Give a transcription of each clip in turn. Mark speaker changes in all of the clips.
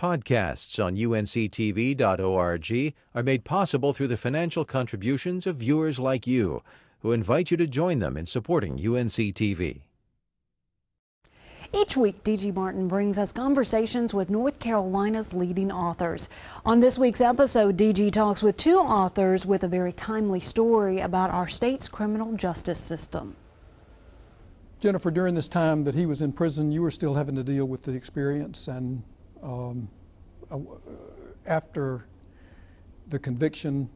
Speaker 1: Podcasts on UNCTV.org are made possible through the financial contributions of viewers like you, who invite you to join them in supporting UNC-TV.
Speaker 2: Each week, D.G. Martin brings us conversations with North Carolina's leading authors. On this week's episode, D.G. talks with two authors with a very timely story about our state's criminal justice system.
Speaker 3: Jennifer, during this time that he was in prison, you were still having to deal with the experience, and after the conviction,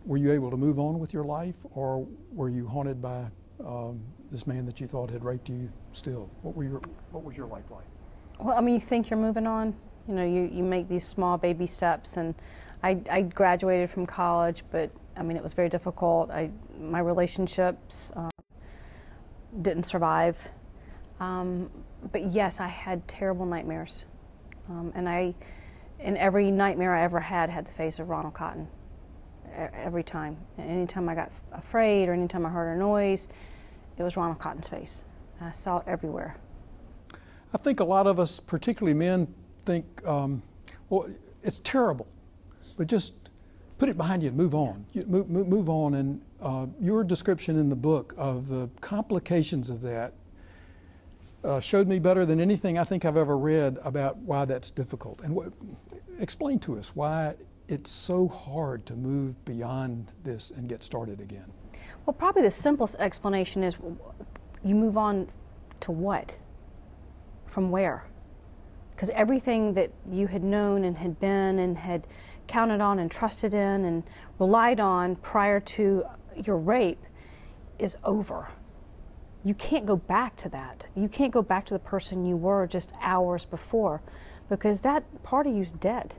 Speaker 3: were you able to move on with your life, or were you haunted by this man that you thought had raped you still? What was your life like?
Speaker 4: Well, I mean, you think you're moving on. You know, you make these small baby steps, and I graduated from college, but I mean, it was very difficult. My relationships didn't survive. But yes, I had terrible nightmares. And every nightmare I ever had the face of Ronald Cotton. Every time. Anytime I got afraid or anytime I heard a noise, it was Ronald Cotton's face. I saw it everywhere.
Speaker 3: I think a lot of us, particularly men, think, well, it's terrible, but just put it behind you and move on. Move on, and your description in the book of the complications of that showed me better than anything I think I've ever read about why that's difficult. And explain to us why it's so hard to move beyond this and get started again.
Speaker 4: Well, probably the simplest explanation is you move on to what? From where? Because everything that you had known and had been and had counted on and trusted in and relied on prior to your rape is over. You can't go back to that. You can't go back to the person you were just hours before, because that part of you's dead.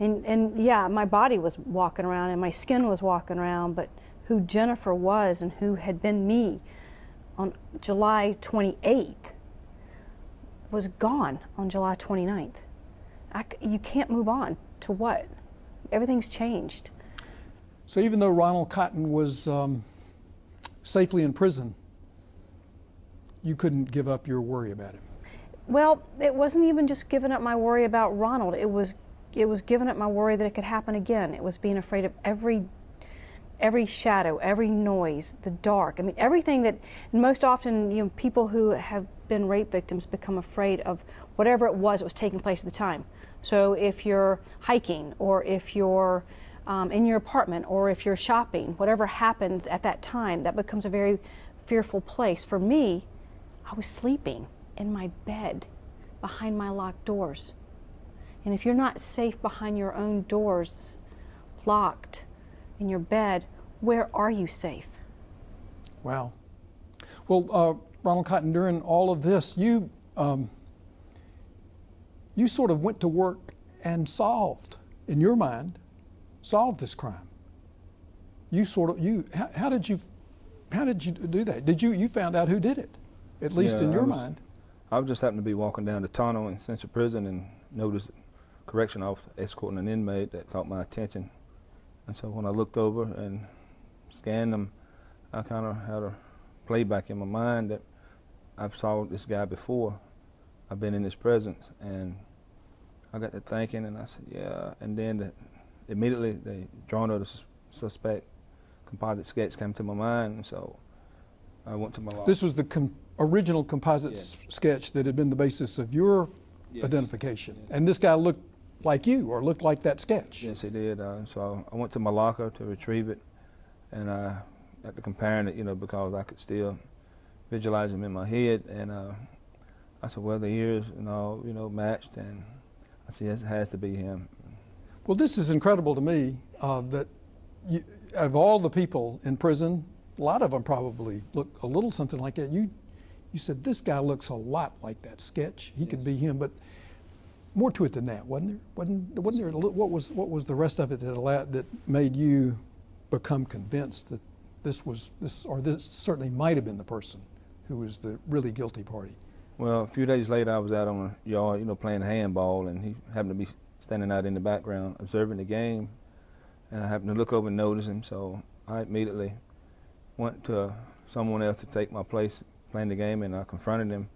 Speaker 4: And yeah, my body was walking around and my skin was walking around, but who Jennifer was and who had been me on July 28th was gone on July 29th. You can't move on to what? Everything's changed.
Speaker 3: So even though Ronald Cotton was safely in prison, you couldn't give up your worry about him?
Speaker 4: Well, it wasn't even just giving up my worry about Ronald. It was giving up my worry that it could happen again. It was being afraid of every shadow, every noise, the dark. I mean, everything that, most often, you know, people who have been rape victims become afraid of whatever it was that was taking place at the time. So if you're hiking, or if you're in your apartment, or if you're shopping, whatever happened at that time, that becomes a very fearful place. For me, I was sleeping in my bed behind my locked doors. And if you're not safe behind your own doors, locked in your bed, where are you safe?
Speaker 3: Wow. Well, Ronald Cotton, during all of this, you sort of went to work and solved, in your mind, solved this crime. How did you do that? You found out who did it, at least in your mind?
Speaker 5: I just happened to be walking down the tunnel in Central Prison and noticed a correction officer escorting an inmate that caught my attention. And so when I looked over and scanned them, I kind of had a playback in my mind that I've saw this guy before. I've been in his presence, and I got to thinking, and I said, yeah. And then immediately the drawing of the suspect composite sketch came to my mind, and so I went to my law.
Speaker 3: This was the original composite sketch that had been the basis of your identification. Yes. And this guy looked like you, or looked like that sketch.
Speaker 5: Yes, he did. So I went to my locker to retrieve it, and I got to comparing it, you know, because I could still visualize him in my head. And I said, well, the ears and all, you know, matched, and I said, yes, it has to be him.
Speaker 3: Well, this is incredible to me, that of all the people in prison, a lot of them probably look a little something like that. You said, this guy looks a lot like that sketch. He could be him, but more to it than that, wasn't there? Wasn't there? What was the rest of it that made you become convinced that this certainly might have been the person who was the really guilty party?
Speaker 5: Well, a few days later, I was out on the yard, you know, playing handball, and he happened to be standing out in the background observing the game, and I happened to look over and notice him, so I immediately went to someone else to take my place playing the game, and I confronted him.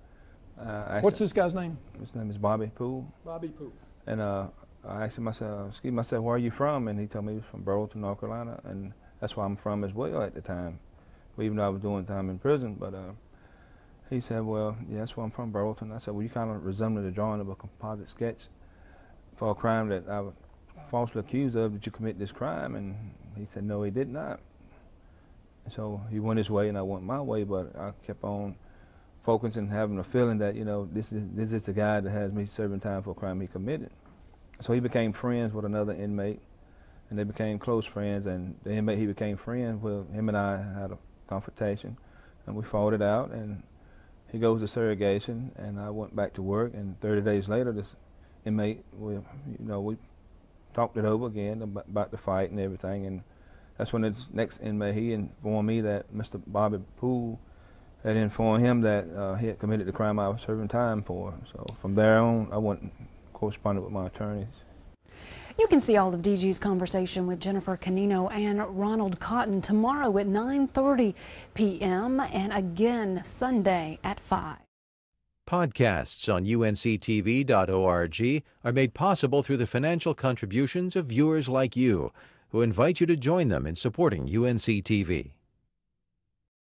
Speaker 3: What's this guy's name?
Speaker 5: His name is Bobby Poole.
Speaker 3: Bobby Poole.
Speaker 5: And I asked him, I said, excuse me, I said, where are you from? And he told me he was from Burlington, North Carolina, and that's where I'm from as well at the time, even though I was doing time in prison. But he said, well, yeah, that's where I'm from, Burlington. I said, well, you kind of resemble the drawing of a composite sketch for a crime that I was falsely accused of. Did you commit this crime? And he said, no, he did not. And so he went his way and I went my way, but I kept on focusing, having a feeling that, you know, this is the guy that has me serving time for a crime he committed. So he became friends with another inmate, and they became close friends, and the inmate he became friends with, him and I had a confrontation, and we fought it out, and he goes to surrogation, and I went back to work, and 30 days later, this inmate, we talked it over again about the fight and everything, and that's when the next inmate, he informed me that Mr. Bobby Poole had informed him that he had committed the crime I was serving time for. So from there on, I went and corresponded with my attorneys.
Speaker 2: You can see all of DG's conversation with Jennifer Cannino and Ronald Cotton tomorrow at 9:30 p.m. and again Sunday at 5.
Speaker 1: Podcasts on UNC-TV.org are made possible through the financial contributions of viewers like you, who invite you to join them in supporting UNC-TV.